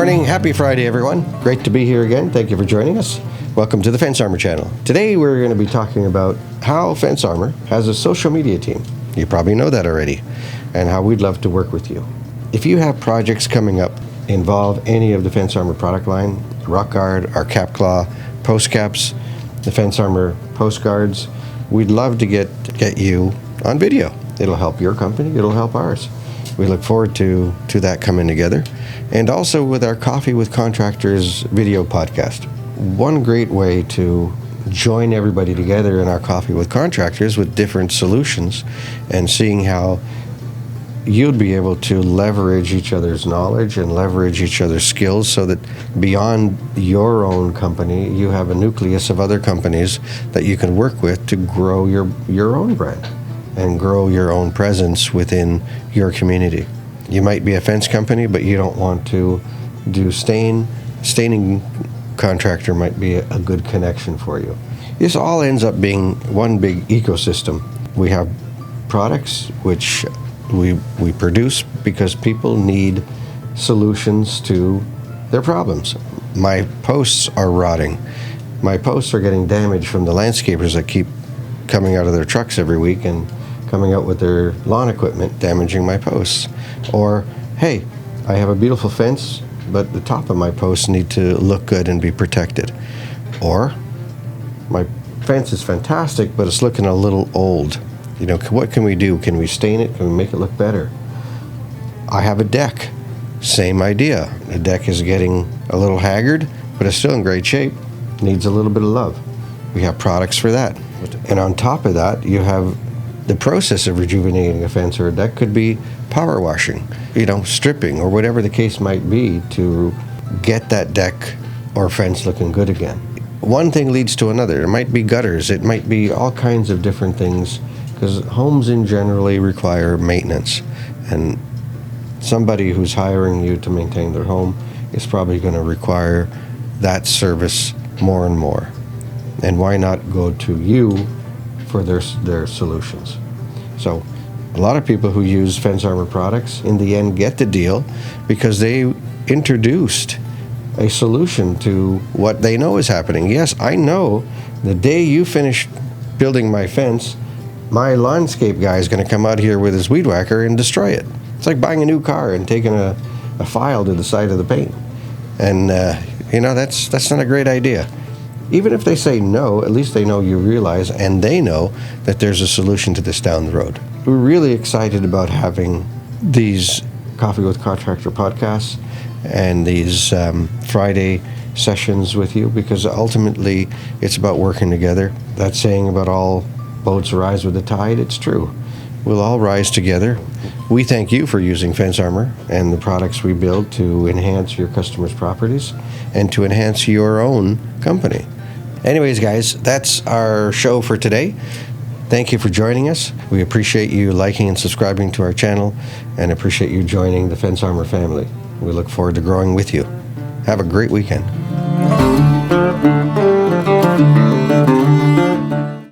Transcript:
morning. Happy Friday, everyone. Great to be here again. Thank you for joining us. Welcome to the Fence Armor channel. Today we're going to be talking about how Fence Armor has a social media team. You probably know that already, and how we'd love to work with you. If you have projects coming up involve any of the Fence Armor product line, Rock Guard, our Cap Claw, Post Caps, the Fence Armor postcards, we'd love to get you on video. It'll help your company, it'll help ours. We look forward to that coming together. And also with our Coffee with Contractors video podcast. One great way to join everybody together in our Coffee with Contractors with different solutions and seeing how you'll be able to leverage each other's knowledge and leverage each other's skills so that beyond your own company, you have a nucleus of other companies that you can work with to grow your own brand and grow your own presence within your community. You might be a fence company, but you don't want to do staining contractor might be a good connection for you. This all ends up being one big ecosystem. We have products which we produce because people need solutions to their problems. My posts are rotting. My posts are getting damaged from the landscapers that keep coming out of their trucks every week and coming out with their lawn equipment, damaging my posts. Or, hey, I have a beautiful fence, but the top of my posts need to look good and be protected. Or, my fence is fantastic, but it's looking a little old. You know, what can we do? Can we stain it? Can we make it look better? I have a deck. Same idea. The deck is getting a little haggard, but it's still in great shape. Needs a little bit of love. We have products for that. And on top of that, you have the process of rejuvenating a fence or a deck could be power washing, stripping, or whatever the case might be to get that deck or fence looking good again. One thing leads to another. It might be gutters. It might be all kinds of different things because homes in generally require maintenance. And somebody who's hiring you to maintain their home is probably going to require that service more and more. And why not go to you for their solutions? So a lot of people who use Fence Armor products in the end get the deal because they introduced a solution to what they know is happening. Yes, I know the day you finish building my fence, my landscape guy is going to come out here with his weed whacker and destroy it. It's like buying a new car and taking a file to the side of the paint. And that's not a great idea. Even if they say no, at least they know you realize and they know that there's a solution to this down the road. We're really excited about having these Coffee with Contractor podcasts and these Friday sessions with you because ultimately it's about working together. That saying about all boats rise with the tide, it's true. We'll all rise together. We thank you for using Fence Armor and the products we build to enhance your customers' properties and to enhance your own company. Anyways, guys, that's our show for today. Thank you for joining us. We appreciate you liking and subscribing to our channel and appreciate you joining the Fence Armor family. We look forward to growing with you. Have a great weekend.